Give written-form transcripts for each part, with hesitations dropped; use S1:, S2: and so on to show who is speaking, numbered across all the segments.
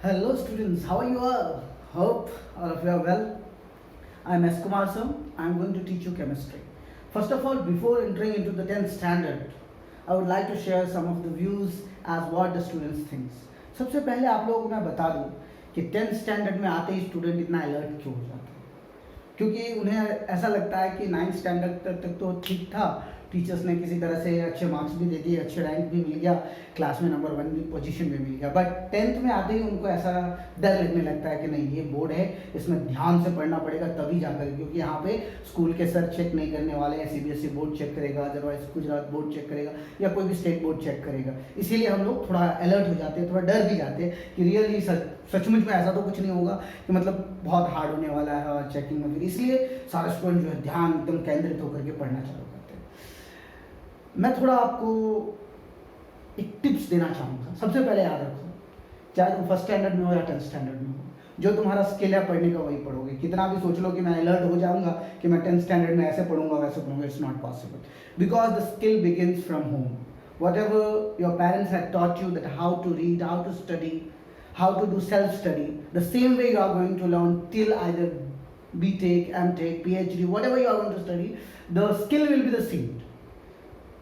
S1: Hello students, how are you all? Hope all of you are well. I am S. Kumar Sir. I am going to teach you chemistry. First of all, before entering into the 10th standard, I would like to share some of the views as what the students thinks. सबसे पहले आप लोगों को मैं बता दूं कि 10th standard में आते ही स्टूडेंट इतना अलर्ट क्यों हो जाता है, क्योंकि उन्हें ऐसा लगता है कि 9th स्टैंडर्ड तक तो ठीक था, टीचर्स ने किसी तरह से अच्छे मार्क्स भी दे दिए, अच्छे रैंक भी मिल गया, क्लास में नंबर 1 भी पोजीशन भी मिल गया। बट 10th में आते ही उनको ऐसा डर लगने लगता है कि नहीं, ये बोर्ड है, इसमें ध्यान से पढ़ना पड़ेगा तभी जाकर, क्योंकि यहाँ पे स्कूल के सर चेक नहीं करने वाले हैं, सीबीएसई बोर्ड चेक करेगा, अदरवाइज गुजरात बोर्ड चेक करेगा या कोई भी स्टेट बोर्ड चेक करेगा। इसीलिए हम लोग थोड़ा अलर्ट हो जाते हैं, थोड़ा डर भी जाते हैं कि रियली सचमुच में ऐसा तो कुछ नहीं होगा कि मतलब बहुत हार्ड होने वाला है और चेकिंग में, फिर इसलिए सारे स्टूडेंट जो है ध्यान एकदम केंद्रित होकर के पढ़ना चालू करते हैं। मैं थोड़ा आपको एक टिप्स देना चाहूँगा। सबसे पहले याद रखो, चाहे तुम फर्स्ट स्टैंडर्ड में हो या 10th स्टैंडर्ड में हो, जो तुम्हारा स्किल है पढ़ने का वही पढ़ोगे। कितना भी सोच लो कि मैं अलर्ट हो जाऊंगा कि मैं 10th स्टैंडर्ड में ऐसे पढ़ूंगा वैसे पढ़ूंगा, it's not possible, because the skill begins from home. whatever your parents had taught you that how to read, how to study, how to do self study, the same way you are going to learn till either BTech, MTech, PhD, whatever you are going to study, the skill will be the same.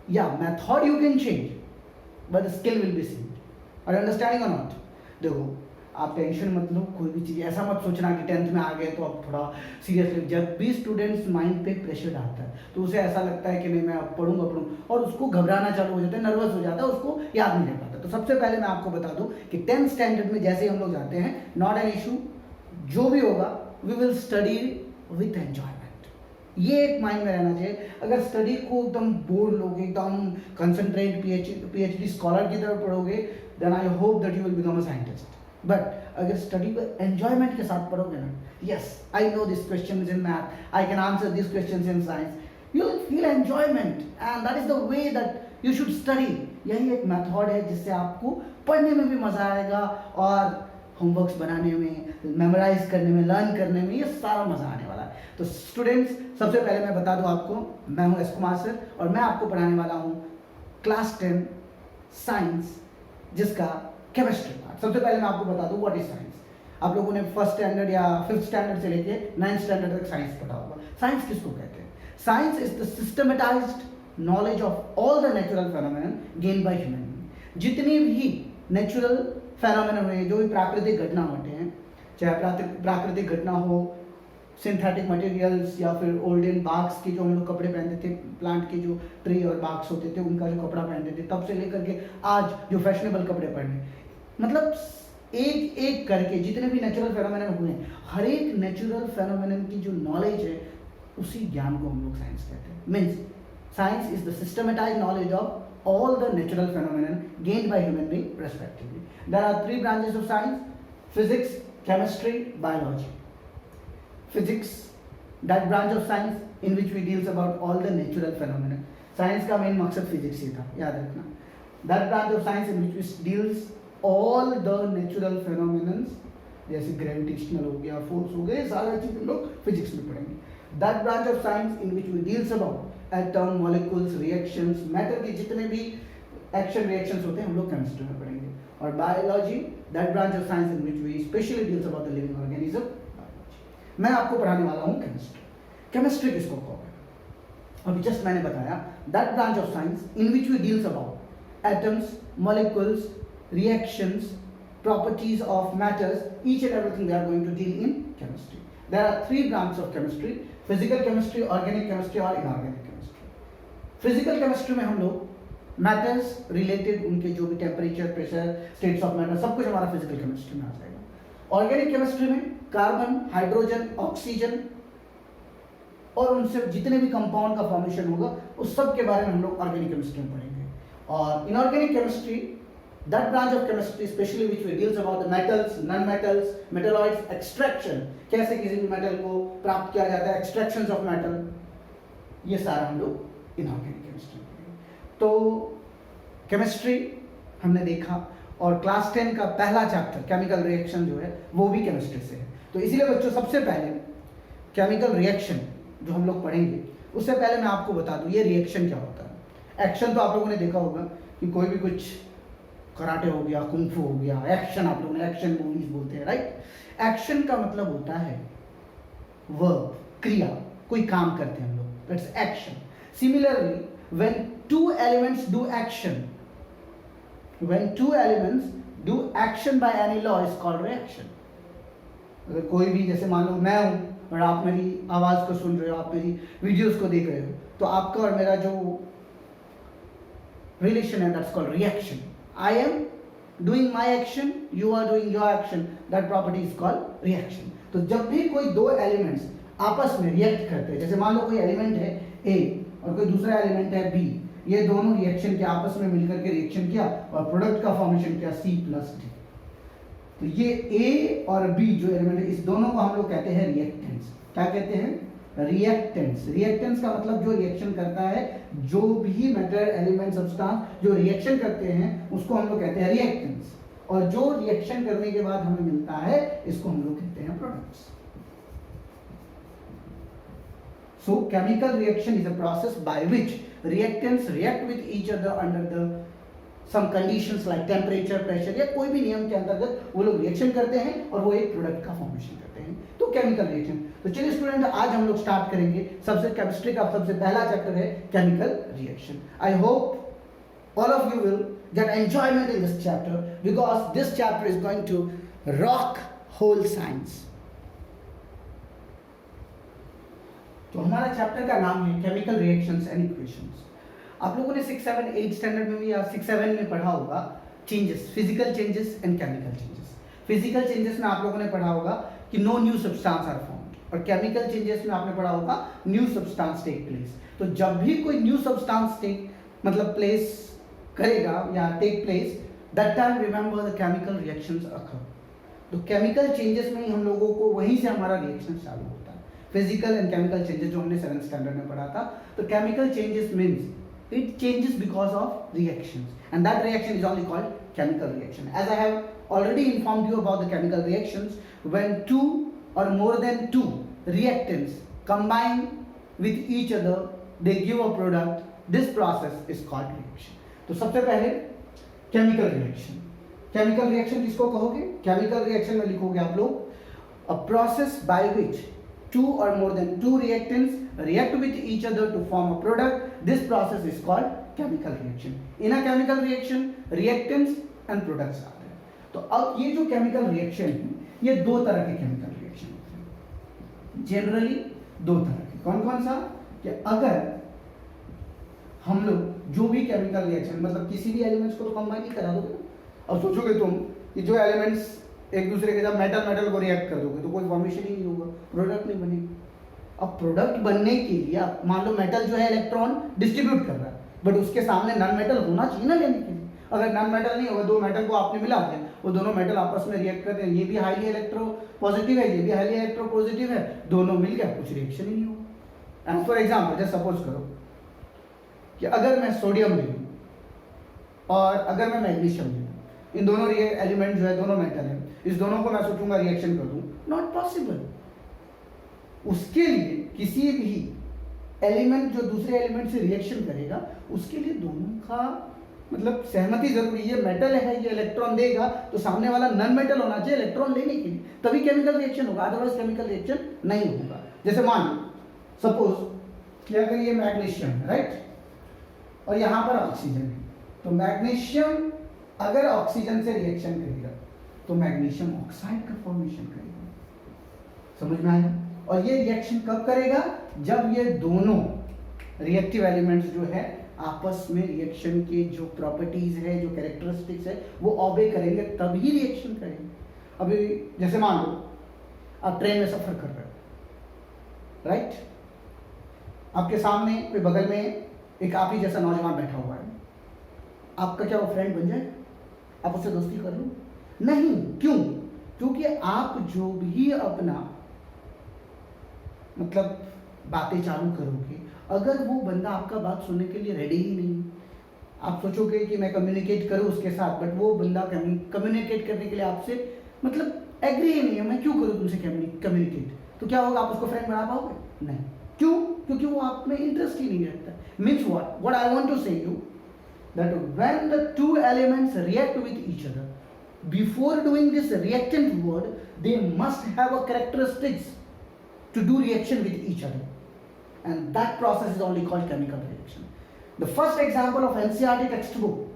S1: Yeah, method you can change, but the skill will be same. Are you understanding or not? देखो, आप tension मत लो, कोई भी चीज़ ऐसा मत सोचना कि 10th में आ गए तो अब थोड़ा सीरियसली। जब भी स्टूडेंट्स माइंड पे प्रेशर आता है तो उसे ऐसा लगता है कि नहीं मैं अब पढ़ूंगा और उसको घबराना चालू हो जाता है, नर्वस हो जाता है, उसको याद नहीं रह पाता। तो सबसे पहले मैं आपको बता दूं कि 10th स्टैंडर्ड में जैसे हम लोग जाते हैं, नॉट एन इशू, जो भी होगा we will study with enjoyment. ये एक माइंड में रहना चाहिए। अगर स्टडी को एकदम बोर्ड लोगे, एकदम कंसंट्रेट पीएचडी स्कॉलर की तरफ पढ़ोगे, then I hope that you will become a scientist. But अगर स्टडी को एंजॉयमेंट के साथ पढ़ोगे ना, yes I know this question is in math, I can answer this question in science, you will feel enjoyment and that is the way that you should study. यही एक method है जिससे आपको पढ़ने में भी मजा आएगा और होमवर्क्स बनाने में, मेमोराइज करने में, लर्न करने में, ये सारा मजा आने वाला है। तो स्टूडेंट्स, सबसे पहले मैं बता दूं आपको, मैं हूं एस कुमार सर और मैं आपको पढ़ाने वाला हूं क्लास 10 साइंस, जिसका केमिस्ट्री पार्ट। सबसे पहले मैं आपको बता दूं व्हाट इज साइंस। आप लोगों ने फर्स्ट स्टैंडर्ड या 5th स्टैंडर्ड से लेके 9th स्टैंडर्ड तक साइंस पढ़ा होगा। साइंस किसको कहते हैं? Science is the systematised knowledge of all the natural phenomenon gain by human. जितनी भी नेचुरल फेनोमेनन हुए, जो भी प्राकृतिक घटना होते हैं, चाहे प्राकृतिक घटना हो, सिंथेटिक मटेरियल्स या फिर ओल्डन बाग्स के जो हम लोग कपड़े पहनते थे, प्लांट के जो ट्री और बाग्स होते थे उनका जो कपड़ा पहनते थे, तब से लेकर के आज जो फैशनेबल कपड़े पहने, मतलब एक एक करके जितने भी नेचुरल फेनोमेनन हुए हैं, हर एक नेचुरल फेनोमेनन की जो नॉलेज है, उसी ज्ञान को हम लोग साइंस कहते हैं। Means science is the systematised knowledge of all the natural phenomenon gained by human being respectively. There are 3 branches of science: physics, chemistry, biology. Physics, that branch of science in which we deals about all the natural phenomena. Science का main मकसद physics ही था, याद रखना। That branch of science in which we deals all the natural phenomena, जैसे gravitational हो गया, force हो गया, सारा चीज हम लोग physics में पढ़ेंगे। That branch of science in which we deals about atom, molecules, reactions, matter के जितने भी एक्शन रिएक्शंस होते हैं हम लोग केमिस्ट्री में पढ़ेंगे। और biology, that branch of science in which we specially deals about the living organism. मैं आपको पढ़ाने वाला हूँ केमिस्ट्री। केमिस्ट्री किसको कहते हैं? अभी जस्ट मैंने बताया, that branch of science in which we deals about atoms, molecules, reactions, properties of matters, each and everything we are going to deal in chemistry. There are 3 branches of chemistry: physical chemistry, organic chemistry और inorganic. Physical chemistry में हम लोग matters related, उनके जो भी temperature, pressure, states of matter, सब कुछ हमारा फिजिकल केमिस्ट्री में आ जाएगा। ऑर्गेनिक केमिस्ट्री में कार्बन, हाइड्रोजन, ऑक्सीजन और उनसे जितने भी कंपाउंड का फॉर्मेशन होगा उस सब के बारे में हम लोग ऑर्गेनिक केमिस्ट्री में पढ़ेंगे। और inorganic chemistry, that branch of chemistry specially which we deals about the metals, non metals, metalloids, extraction, कैसे किसी भी मेटल को प्राप्त किया जाता है, एक्सट्रैक्शंस ऑफ मेटल, ये सारा हम लोग इनऑर्गेनिक केमिस्ट्री। तो केमिस्ट्री हमने देखा और क्लास 10 का पहला चैप्टर केमिकल रिएक्शन जो है वो भी केमिस्ट्री से है। तो इसीलिए बच्चों, सबसे पहले केमिकल रिएक्शन जो हम लोग पढ़ेंगे, उससे पहले मैं आपको बता दूं ये रिएक्शन क्या होता है। एक्शन तो आप लोगों ने देखा होगा कि कोई भी कुछ कराटे हो गया, कुंफू हो गया, एक्शन, आप लोगों ने एक्शन मूवीज बोलते हैं, राइट। एक्शन का मतलब होता है वर्ब, क्रिया, कोई काम करते हैं हम लोग, that's action. Similarly when two elements do action, when two elements do action by any law is called reaction. अगर कोई भी, जैसे मान लो मैं हूं और आप मेरी आवाज को सुन रहे हो, आप मेरी वीडियोस को देख रहे हो, तो आपका और मेरा जो रिलेशन है that's called reaction. I am doing my action, you are doing your action, that property is called reaction. तो जब भी कोई दो एलिमेंट्स आपस में रिएक्ट करते हैं, जैसे मान लो कोई एलिमेंट है ए और कोई दूसरा एलिमेंट है बी, ये दोनों रिएक्शन के आपस में मिलकर के रिएक्शन किया और प्रोडक्ट का फॉर्मेशन किया C+D। तो ये ए और बी जो एलिमेंट है, इस दोनों को हम लोग कहते हैं रिएक्टेंट्स। क्या कहते हैं? रिएक्टेंट्स। रिएक्टेंट्स का मतलब जो रिएक्शन करता है, जो भी मैटर, एलिमेंट, सब्सटेंस जो रिएक्शन करते हैं उसको हम लोग कहते हैं रिएक्टेंट्स, और जो रिएक्शन करने के बाद हमें मिलता है इसको हम लोग कहते हैं products. So chemical reaction is a process by which reactants react with each other under the some conditions like temperature, pressure, या कोई भी नियम के अंतर्गत वो लोग रिएक्शन करते हैं और वो एक प्रोडक्ट का फॉर्मेशन करते हैं, तो केमिकल रिएक्शन। तो चलिए स्टूडेंट, आज हम लोग स्टार्ट करेंगे सबसे केमिस्ट्री का सबसे पहला चैप्टर है chemical reaction. I hope all of you will get enjoyment in this chapter because this chapter is going to rock whole science। तो हमारा चैप्टर का नाम है केमिकल रिएक्शंस एंड इक्वेशंस। आप लोगों ने 6, 7, 8 स्टैंडर्ड में भी या 6, 7 में पढ़ा होगा changes, physical changes and chemical changes. Physical changes में आप लोगों ने पढ़ा होगा कि no new substance are formed, और केमिकल चेंजेस में आपने पढ़ा होगा न्यू सब्सटेंस टेक प्लेस। तो जब भी कोई न्यू सब्सटेंस टेक मतलब प्लेस करेगा या take place, that time remember the chemical reactions occur. तो केमिकल चेंजेस में ही हम लोगों को वहीं से हमारा रिएक्शन चालू होता है। फिजिकल एंड केमिकल चेंजेस जो हमने 7th स्टैंडर्ड में पढ़ा था। तो chemical changes means it changes because of reactions and that reaction is only called chemical reaction. As I have already informed you about the chemical reactions, when two or more than two reactants combine with each other, they give a product. This process is called reaction. तो सबसे पहले chemical reaction. Chemical reaction किसको कहोगे? Chemical reaction में लिखोगे आप लोग a process by which two or more than two reactants react with each other to form a product. This process is called chemical reaction. In a chemical reaction, reactants and products are there. तो अब ये जो chemical reaction है, ये दो तरह के chemical reaction होते हैं, जनरली दो तरह के। कौन कौन सा? कि अगर हम लोग जो भी केमिकल रिएक्शन मतलब किसी भी एलिमेंट्स को तो कंबाइन नहीं करा दोगे ना। अब सोचोगे तुम कि जो एलिमेंट्स एक दूसरे के साथ मेटल को रिएक्ट कर दोगे तो कोई फॉर्मेशन ही नहीं होगा, प्रोडक्ट नहीं बनेगा। अब प्रोडक्ट बनने के लिए आप मान लो मेटल जो है इलेक्ट्रॉन डिस्ट्रीब्यूट कर रहा है, बट उसके सामने नॉन मेटल होना चाहिए ना लेने के लिए। अगर नॉन मेटल नहीं होगा, दो मेटल को आपने मिला दिया, वो दोनों मेटल आपस में रिएक्ट करते हैं, ये भी हाईली इलेक्ट्रो पॉजिटिव है, ये भी हाईली इलेक्ट्रो पॉजिटिव है, दोनों मिल गया, कुछ रिएक्शन ही नहीं होगा। एंड फॉर एग्जाम्पल जैसे सपोज करो कि अगर मैं सोडियम ले लूँ और अगर मैं मैग्नीशियम ले लूँ, इन दोनों एलिमेंट जो है दोनों मेटल है, इस दोनों को मैं सोचूंगा रिएक्शन कर दूं, नॉट पॉसिबल। उसके लिए किसी भी एलिमेंट जो दूसरे एलिमेंट से रिएक्शन करेगा, उसके लिए दोनों का मतलब सहमति जरूरी है। मेटल है, ये इलेक्ट्रॉन देगा, तो सामने वाला नॉन मेटल होना चाहिए इलेक्ट्रॉन लेने के लिए, तभी केमिकल रिएक्शन होगा, अदरवाइज केमिकल रिएक्शन नहीं होगा। जैसे मान लो सपोज कि अगर ये मैग्नीशियम है, राइट, और यहाँ पर ऑक्सीजन है, तो मैग्नीशियम अगर ऑक्सीजन से रिएक्शन करेगा तो मैग्नीशियम ऑक्साइड का फॉर्मेशन करेगा। समझ में आया? और ये रिएक्शन कब करेगा? जब ये दोनों रिएक्टिव एलिमेंट्स जो है आपस में रिएक्शन के जो प्रॉपर्टीज है, जो कैरेक्टरिस्टिक्स है, वो ऑबे करेंगे, तभी रिएक्शन करेंगे। अभी जैसे मान लो आप ट्रेन में सफर कर रहे हो, राइट, आपके सामने कोई बगल में एक आप ही जैसा नौजवान बैठा हुआ है, आपका क्या वो फ्रेंड बन जाएगा? आप उससे दोस्ती कर लो? नहीं। क्यों? क्योंकि आप जो भी अपना मतलब बातें चालू करोगे, अगर वो बंदा आपका बात सुनने के लिए रेडी ही नहीं, आप सोचोगे कि मैं कम्युनिकेट करूं उसके साथ, बट वो बंदा कम्युनिकेट करने के लिए आपसे मतलब एग्री ही नहीं है, मैं क्यों करूं तुमसे कम्युनिकेट, तो क्या होगा? आप उसको फ्रेंड बना पाओगे? नहीं। क्यों? क्योंकि वो आप में इंटरेस्ट ही नहीं रखता। Means what I want to say you that when the two elements react with each other, before doing this reactant word, they must have a characteristics to do reaction with each other, and that process is only called chemical reaction. The first example of NCERT textbook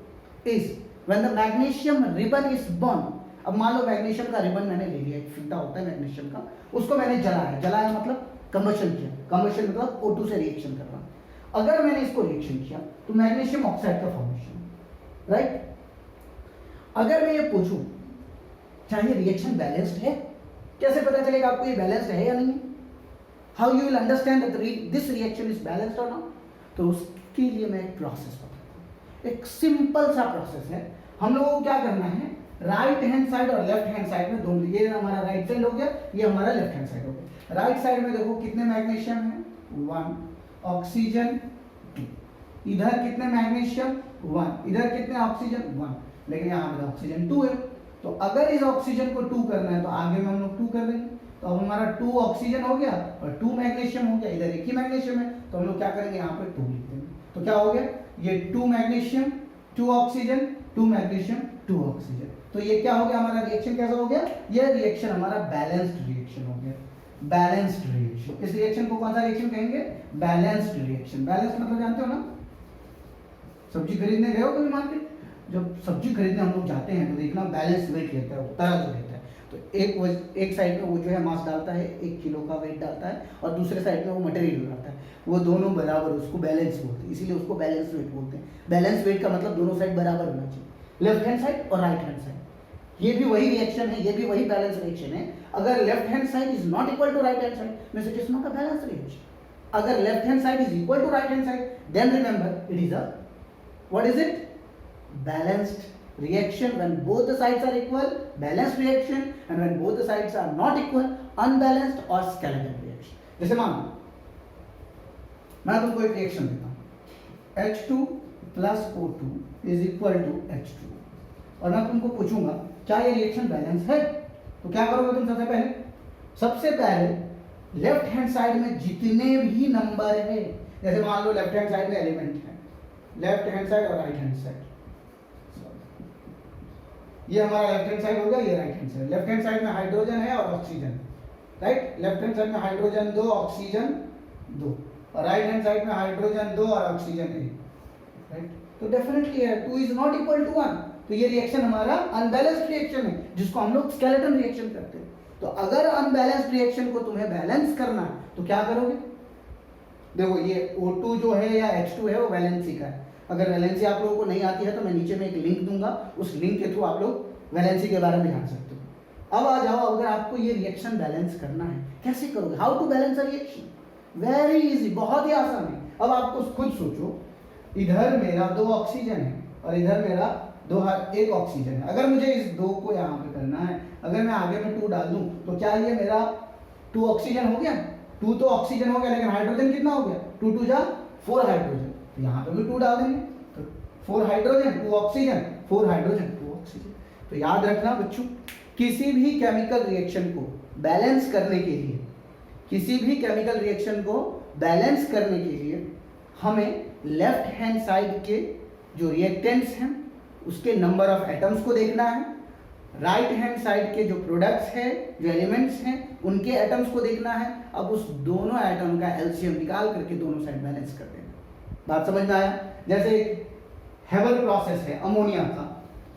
S1: is when the magnesium ribbon is burned. अब मान लो magnesium का ribbon मैंने ले लिया, एक फीता होता है मैग्नीशियम का, उसको मैंने जलाया, जलाया मतलब कंबशन किया, कंबशन मतलब O2 से रिएक्शन करना। अगर मैंने इसको रिएक्शन किया तो मैग्नीशियम ऑक्साइड का फॉर्मेशन, राइट। अगर मैं ये पूछूं क्या ये रिएक्शन बैलेंस्ड है, कैसे पता चलेगा आपको ये बैलेंस्ड है या नहीं है? How you will understand that this reaction is balanced और नॉट? तो उसके लिए मैं एक प्रोसेस बताता हूँ, एक सिंपल सा प्रोसेस है। हम लोगों को क्या करना है, राइट हैंड साइड और लेफ्ट हैंड साइड में दोनों, ये हमारा राइट साइड हो गया, ये हमारा लेफ्ट हैंड साइड हो गया। राइट साइड में देखो कितने मैग्नीशियम है, 1, ऑक्सीजन 2, इधर कितने मैग्नीशियम 1, इधर कितने ऑक्सीजन 1, लेकिन यहाँ पे ऑक्सीजन 2 है। तो अगर इस ऑक्सीजन को 2 करना है तो आगे में हम लोग 2 कर देंगे, तो अब हमारा 2 ऑक्सीजन हो गया और 2 मैग्नीशियम हो गया, इधर एक ही मैग्नीशियम है तो हम लोग क्या करेंगे, यहाँ पे 2 लिख देंगे। तो क्या हो गया, ये 2 मैग्नीशियम 2 ऑक्सीजन 2 मैग्नीशियम 2 ऑक्सीजन। तो ये क्या हो गया, हमारा रिएक्शन कैसा हो गया, ये रिएक्शन हमारा बैलेंस्ड रिएक्शन हो गया, बैलेंस्ड रिएक्शन। इस रिएक्शन को कौन सा रिएक्शन कहेंगे, बैलेंस्ड रिएक्शन। बैलेंस्ड मतलब जानते हो ना, सब्जी खरीदने गए हो कभी मार्केट, जब सब्जी खरीदने हम लोग जाते हैं तो देखना बैलेंस वेट लेता है, तराजू लेता है। तो एक साइड में वो जो है मास डालता है, 1 किलो का वेट डालता है, और दूसरे साइड में वो मटेरियल डालता है, वो दोनों बराबर, उसको बैलेंस बोलते हैं, इसीलिए उसको बैलेंस वेट बोलते हैं। बैलेंस वेट का मतलब दोनों साइड बराबर होना चाहिए, लेफ्ट हैंड साइड और राइट हैंड साइड। ये भी वही रिएक्शन है, ये भी वही बैलेंस रिएक्शन है। अगर left hand side is not equal to right hand side, means it is not a balance reaction. अगर left hand side is equal to right hand side, then remember it is a, what is it, balanced reaction. When both the sides are equal, balanced reaction, and when both the sides are not equal, unbalanced or skeleton reaction. जैसे मानो मैं तुमको एक reaction देता हूँ, H2 plus O2 is equal to H2, और मैं तुमको पूछूंगा क्या ये रिएक्शन बैलेंस है, तो क्या करोगे तुम? सबसे पहले लेफ्ट हैंड साइड में जितने भी नंबर है, जैसे मान लो लेफ्ट हैंड साइड में एलिमेंट है, लेफ्ट हैंड साइड और राइट हैंड साइड, ये हमारा लेफ्ट हैंड साइड हो गया, ये right hand side. Left hand side में हाइड्रोजन है और oxygen, right. Left hand side में हाइड्रोजन 2 ऑक्सीजन 2, और राइट हैंड साइड में हाइड्रोजन 2 और ऑक्सीजन 1, राइट। तो डेफिनेटली है 2 इज नॉट इक्वल टू 1, तो ये रिएक्शन हमारा अनबैलेंस्ड रिएक्शन है, जिसको हम लोग स्केलेटन रिएक्शन करते हैं। तो अगर अनबैलेंस्ड रिएक्शन को तुम्हें बैलेंस करना है तो क्या करोगे, देखो ये O2 जो है या H2 है वो वैलेंसी का है। अगर वैलेंसी आप लोगों को नहीं आती है तो मैं नीचे में एक लिंक दूंगा, उस लिंक के थ्रू आप लोग वैलेंसी के बारे में जान सकते हो। अब आ जाओ, अगर आपको ये रिएक्शन बैलेंस करना है, कैसे करोगे, how to balance a reaction, very easy, बहुत ही आसान है। अब आपको खुद सोचो, इधर मेरा 2 ऑक्सीजन है और इधर मेरा 1 ऑक्सीजन है। अगर मुझे इस 2 को यहाँ पे करना है, अगर मैं आगे में 2 डाल दूं तो क्या ये मेरा 2 ऑक्सीजन हो गया, 2 तो ऑक्सीजन हो गया, लेकिन हाइड्रोजन कितना हो गया, 2 2 जा 4 हाइड्रोजन, तो यहाँ पे भी 2 डाल देंगे, तो 4 हाइड्रोजन 2 ऑक्सीजन, 4 हाइड्रोजन 2 ऑक्सीजन। तो याद रखना बच्चों, किसी भी केमिकल रिएक्शन को बैलेंस करने के लिए, किसी भी केमिकल रिएक्शन को बैलेंस करने के लिए हमें लेफ्ट हैंड साइड के जो रिएक्टेंट्स हैं उसके नंबर ऑफ एटम्स को देखना है, राइट हैंड साइड के जो प्रोडक्ट्स हैं, जो एलिमेंट्स हैं, उनके एटम्स को देखना है। अब उस दोनों एटम का एलसीएम निकाल करके दोनों साइड बैलेंस कर देना। बात समझ में आया? जैसे हेबल प्रोसेस है अमोनिया का,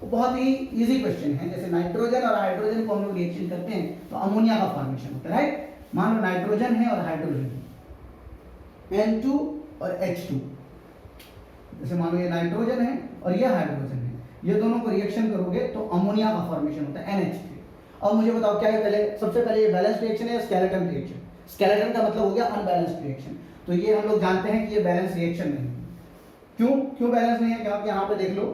S1: वो बहुत ही इजी क्वेश्चन है। जैसे नाइट्रोजन और हाइड्रोजन को हम लोग रिएक्शन करते हैं तो अमोनिया का फॉर्मेशन होता है, राइट। मान लो नाइट्रोजन है और हाइड्रोजन, N2 और H2, जैसे मान लो ये नाइट्रोजन है और ये हाइड्रोजन है, ये दोनों को रिएक्शन करोगे तो अमोनिया का फॉर्मेशन होता है NH3। अब मुझे बताओ क्या है, पहले सबसे पहले ये बैलेंस्ड रिएक्शन है या स्केलेटन रिएक्शन? स्केलेटन का मतलब हो गया अनबैलेंस्ड रिएक्शन। तो ये हम लोग जानते हैं कि ये बैलेंस रिएक्शन नहीं है। क्यों बैलेंस नहीं है? क्योंकि यहाँ पे देख लो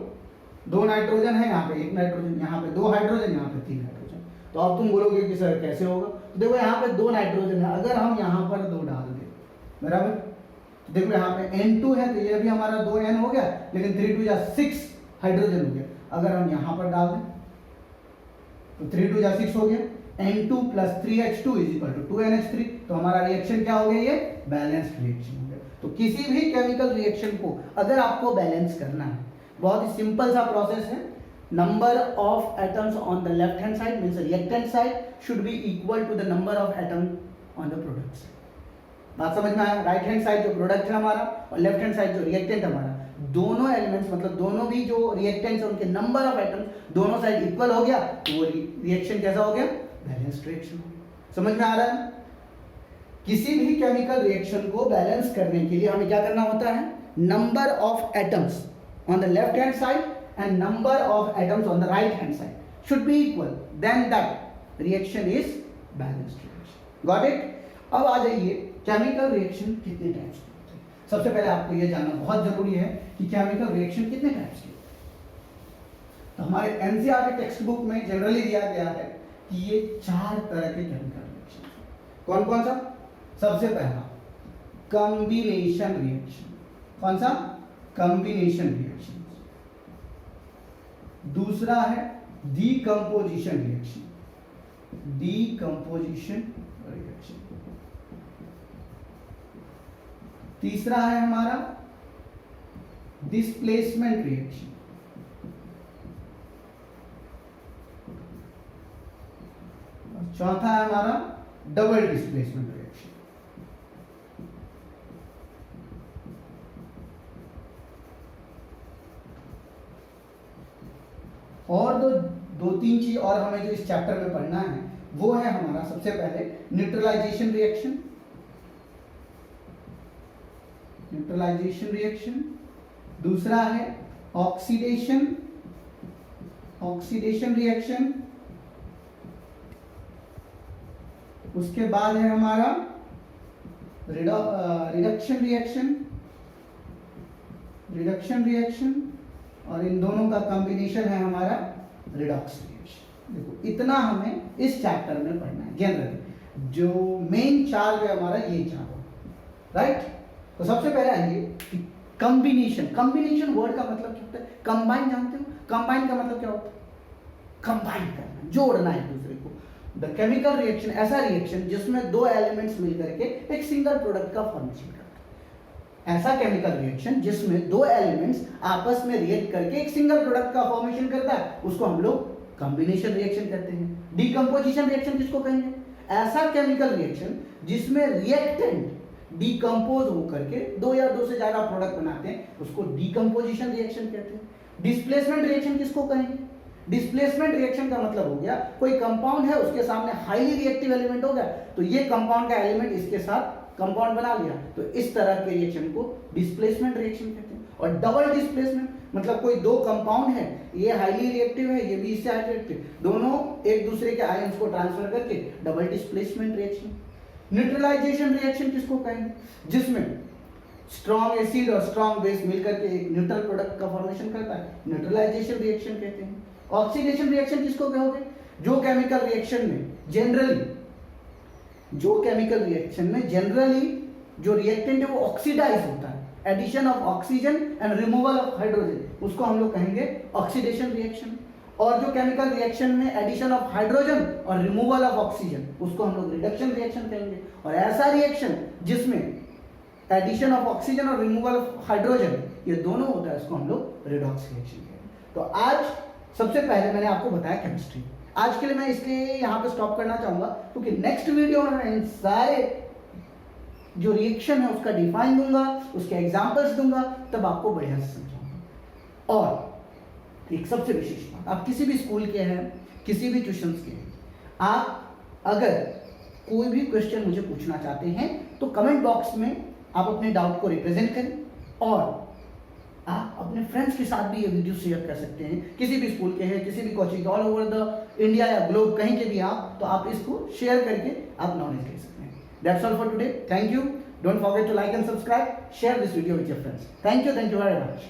S1: 2 नाइट्रोजन है, यहाँ पे 1 नाइट्रोजन, यहाँ पे 2 हाइड्रोजन, यहाँ पे 3 हाइड्रोजन। तो अब तुम बोलोगे कि सर कैसे होगा? तो देखो यहाँ पे 2 नाइट्रोजन है, अगर हम यहाँ पर 2 डाल दें, बराबर, तो देखो यहाँ पे N2 है तो ये भी हमारा 2N हो गया, लेकिन 3 2 जा 6 हाइड्रोजन हो गया। अगर हम यहाँ पर डाल दें तो 3 2 जा 6 हो गया, N2 plus 3H2 is equal to 2NH3। तो हमारा रिएक्शन क्या हो गया? ये बैलेंस्ड रिएक्शन हो गया। तो किसी भी केमिकल रिएक्शन को अगर आपको बैलेंस करना है, बहुत ही सिंपल सा प्रोसेस है. Number of atoms on the left hand side means reactant side should be equal to the number of atom on the product side. बात समझ में आया? राइट हैंड साइड जो प्रोडक्ट है हमारा और लेफ्ट हैंड साइड जो रिएक्टेंट हमारा, दोनों एलिमेंट्स मतलब दोनों भी जो रिएक्टेंट्स है उनके नंबर ऑफ एटम्स दोनों साइड इक्वल हो गया तो वो रिएक्शन कैसा हो गया? बैलेंस्ड रिएक्शन हो गया. समझ में आ रहा है? किसी भी केमिकल रिएक्शन को बैलेंस करने के लिए हमें क्या करना होता है? Number of atoms on the left hand side and number of atoms on the right hand side should be equal, then that reaction is balanced reaction. Got it? अब आ जाइए केमिकल रिएक्शन कितने टाइप्स के होते हैं. सबसे पहले आपको यह जानना बहुत जरूरी है कि केमिकल रिएक्शन कितने टाइप्स के. तो हमारे एनसीईआरटी टेक्स्ट बुक में जनरली दिया गया है कि ये 4 तरह के केमिकल रिएक्शन. कौन कौन सा? सबसे पहला कॉम्बिनेशन रिएक्शन. कौन सा? Combination reaction. दूसरा है डीकंपोजिशन रिएक्शन. Decomposition reaction. तीसरा है हमारा डिस्प्लेसमेंट रिएक्शन. और चौथा है हमारा डबल डिस्प्लेसमेंट रिएक्शन. और दो तीन चीज और हमें जो इस चैप्टर में पढ़ना है वो है हमारा सबसे पहले न्यूट्रलाइजेशन रिएक्शन. Neutralisation reaction. दूसरा है ऑक्सीडेशन रिएक्शन. उसके बाद है हमारा रिडक्शन रिएक्शन. और इन दोनों का कॉम्बिनेशन है हमारा रिडॉक्स रिएक्शन. देखो इतना हमें इस चैप्टर में पढ़ना है. जनरली जो मेन 4 है हमारा ये 4 हो, राइट. तो सबसे पहले आइए कॉम्बिनेशन. कॉम्बिनेशन वर्ड का मतलब क्या होता है? कंबाइन. जानते हो कंबाइन का मतलब क्या होता है? कंबाइन करना, जोड़ना एक दूसरे को. द केमिकल रिएक्शन ऐसा रिएक्शन जिसमें 2 एलिमेंट्स मिलकर के एक सिंगल प्रोडक्ट का फॉर्मेशन करता है. ऐसा केमिकल रिएक्शन जिसमें 2 एलिमेंट्स आपस में रिएक्ट करके एक सिंगल प्रोडक्ट का फॉर्मेशन करता है उसको हम लोग कॉम्बिनेशन रिएक्शन कहते हैं. डीकंपोजिशन रिएक्शन किसको कहेंगे? ऐसा केमिकल रिएक्शन जिसमें रिएक्टेंट डीकंपोज होकर के 2 या 2 से ज्यादा प्रोडक्ट बनाते हैं उसको डीकंपोजिशन रिएक्शन कहते हैं. डिस्प्लेसमेंट रिएक्शन किसको कहेंगे? डिस्प्लेसमेंट रिएक्शन का मतलब हो गया कोई कंपाउंड है उसके सामने हाईली रिएक्टिव एलिमेंट हो गया तो ये कंपाउंड का एलिमेंट इसके साथ कंपाउंड बना लिया तो इस तरह के रिएक्शन को डिस्प्लेसमेंट रिएक्शन कहते हैं. और डबल डिस्प्लेसमेंट मतलब कोई 2 कंपाउंड है, ये हाईली रिएक्टिव है, ये भी इससे हाईली रिएक्टिव, दोनों एक दूसरे के आयंस को ट्रांसफर करके double displacement reaction. Neutralisation reaction किसको कहेंगे? जिसमें स्ट्रॉन्ग एसिड और स्ट्रॉन्ग बेस मिलकर के एक न्यूट्रल प्रोडक्ट का फॉर्मेशन करता है, न्यूट्रलाइजेशन रिएक्शन कहते हैं. ऑक्सीडेशन रिएक्शन किसको कहोगे? जो केमिकल रिएक्शन में जनरली जो रिएक्टेंट है वो ऑक्सीडाइज होता है, addition of oxygen and removal of hydrogen, उसको हम लोग कहेंगे ऑक्सीडेशन रिएक्शन. और जो केमिकल रिएक्शन में एडिशन ऑफ हाइड्रोजन और रिमूवल ऑफ ऑक्सीजन उसको हम लोग रिडक्शन रिएक्शन कहेंगे. और ऐसा रिएक्शन जिसमें एडिशन ऑफ ऑक्सीजन और रिमूवल ऑफ हाइड्रोजन ये दोनों होता है उसको हम लोग रिडॉक्स रिएक्शन कहेंगे. तो आज सबसे पहले मैंने आपको बताया केमिस्ट्री. आज के लिए मैं इसलिए यहाँ पे स्टॉप करना चाहूंगा क्योंकि नेक्स्ट वीडियो में मैं इन सारे जो रिएक्शन है उसका डिफाइन दूंगा, उसके एग्जांपल्स दूंगा, तब आपको बढ़िया से समझाऊंगा. और एक सबसे विशेष बात, आप किसी भी स्कूल के हैं, किसी भी ट्यूशंस के हैं, आप अगर कोई भी क्वेश्चन मुझे पूछना चाहते हैं तो कमेंट बॉक्स में आप अपने डाउट को रिप्रेजेंट करें और आप अपने फ्रेंड्स के साथ भी ये वीडियो शेयर कर सकते हैं. किसी भी स्कूल के हैं, किसी भी coaching, all over the India या ग्लोब कहीं के भी आप, तो आप इसको शेयर करके आप नॉलेज ले सकते हैं. That's all for today. Thank you. Don't forget to like and subscribe. Share this video with your friends. Thank you very much.